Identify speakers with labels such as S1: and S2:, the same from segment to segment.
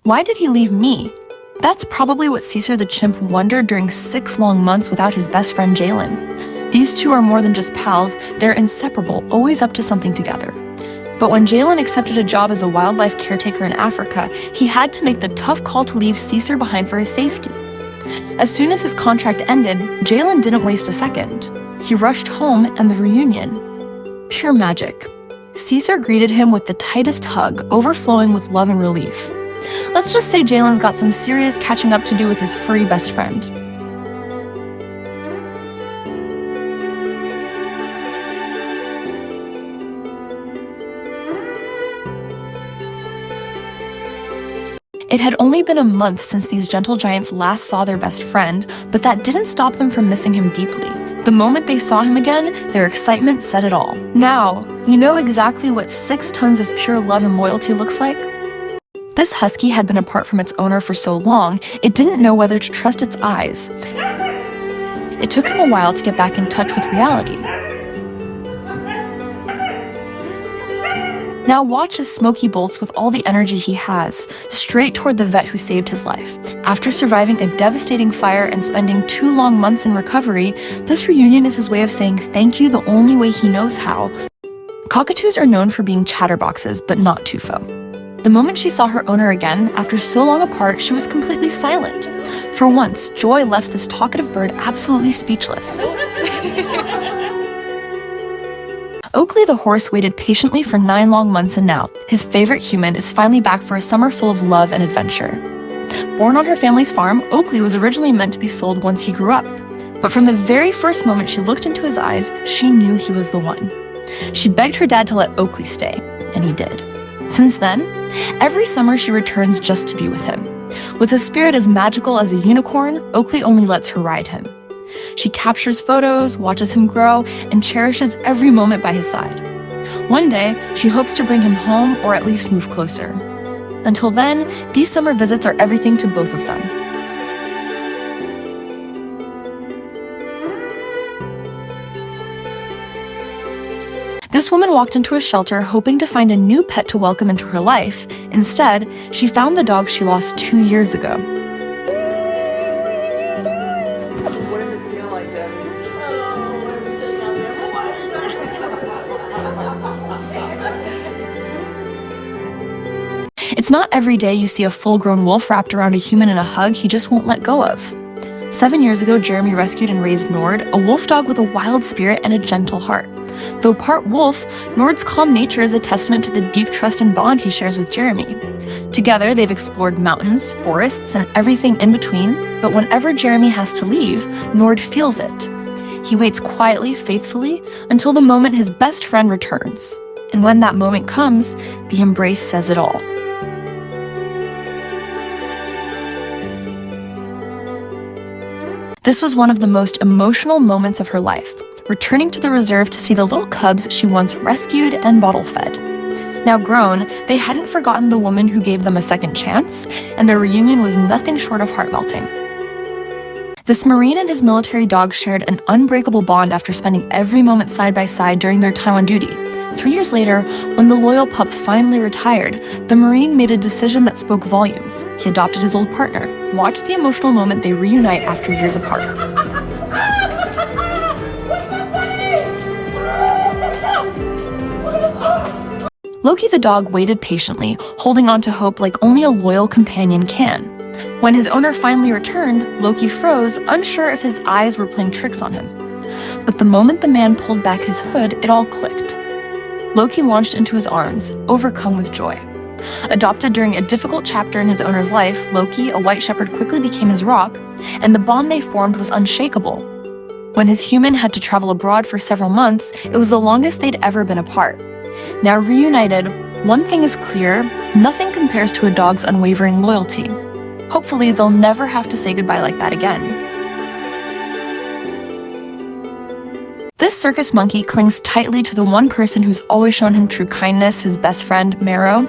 S1: Why did he leave me? That's probably what Caesar the chimp wondered during 6 long months without his best friend Jalen. These two are more than just pals, they're inseparable, always up to something together. But when Jalen accepted a job as a wildlife caretaker in Africa, he had to make the tough call to leave Caesar behind for his safety. As soon as his contract ended, Jalen didn't waste a second. He rushed home and the reunion. Pure magic. Caesar greeted him with the tightest hug, overflowing with love and relief. Let's just say Jalen's got some serious catching up to do with his furry best friend. It had only been a month since these gentle giants last saw their best friend, but that didn't stop them from missing him deeply. The moment they saw him again, their excitement said it all. Now, you know exactly what 6 tons of pure love and loyalty looks like? This husky had been apart from its owner for so long, it didn't know whether to trust its eyes. It took him a while to get back in touch with reality. Now watch as Smokey bolts with all the energy he has, straight toward the vet who saved his life. After surviving a devastating fire and spending 2 long months in recovery, this reunion is his way of saying thank you the only way he knows how. Cockatoos are known for being chatterboxes, but not Tufo. The moment she saw her owner again, after so long apart, she was completely silent. For once, joy left this talkative bird absolutely speechless. Oakley the horse waited patiently for 9 long months, and now, his favorite human is finally back for a summer full of love and adventure. Born on her family's farm, Oakley was originally meant to be sold once he grew up. But from the very first moment she looked into his eyes, she knew he was the one. She begged her dad to let Oakley stay, and he did. Since then, every summer she returns just to be with him. With a spirit as magical as a unicorn, Oakley only lets her ride him. She captures photos, watches him grow, and cherishes every moment by his side. One day, she hopes to bring him home or at least move closer. Until then, these summer visits are everything to both of them. This woman walked into a shelter hoping to find a new pet to welcome into her life. Instead, she found the dog she lost 2 years ago. It's not every day you see a full-grown wolf wrapped around a human in a hug he just won't let go of. 7 years ago, Jeremy rescued and raised Nord, a wolf dog with a wild spirit and a gentle heart. Though part wolf, Nord's calm nature is a testament to the deep trust and bond he shares with Jeremy. Together, they've explored mountains, forests, and everything in between, but whenever Jeremy has to leave, Nord feels it. He waits quietly, faithfully, until the moment his best friend returns. And when that moment comes, the embrace says it all. This was one of the most emotional moments of her life, returning to the reserve to see the little cubs she once rescued and bottle-fed. Now grown, they hadn't forgotten the woman who gave them a second chance, and their reunion was nothing short of heart-melting. This Marine and his military dog shared an unbreakable bond after spending every moment side by side during their time on duty. 3 years later, when the loyal pup finally retired, the Marine made a decision that spoke volumes. He adopted his old partner. Watch the emotional moment they reunite after years apart. Loki the dog waited patiently, holding on to hope like only a loyal companion can. When his owner finally returned, Loki froze, unsure if his eyes were playing tricks on him. But the moment the man pulled back his hood, it all clicked. Loki launched into his arms, overcome with joy. Adopted during a difficult chapter in his owner's life, Loki, a white shepherd, quickly became his rock, and the bond they formed was unshakable. When his human had to travel abroad for several months, it was the longest they'd ever been apart. Now reunited, one thing is clear: nothing compares to a dog's unwavering loyalty. Hopefully, they'll never have to say goodbye like that again. This circus monkey clings tightly to the one person who's always shown him true kindness, his best friend, Marrow.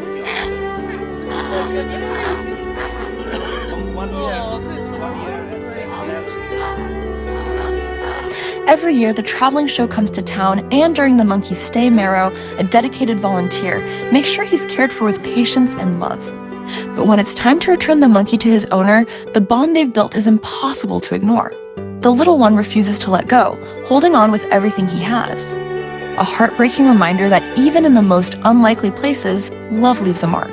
S1: Every year, the traveling show comes to town, and during the monkey's stay, Marrow, a dedicated volunteer, makes sure he's cared for with patience and love. But when it's time to return the monkey to his owner, the bond they've built is impossible to ignore. The little one refuses to let go, holding on with everything he has. A heartbreaking reminder that even in the most unlikely places, love leaves a mark.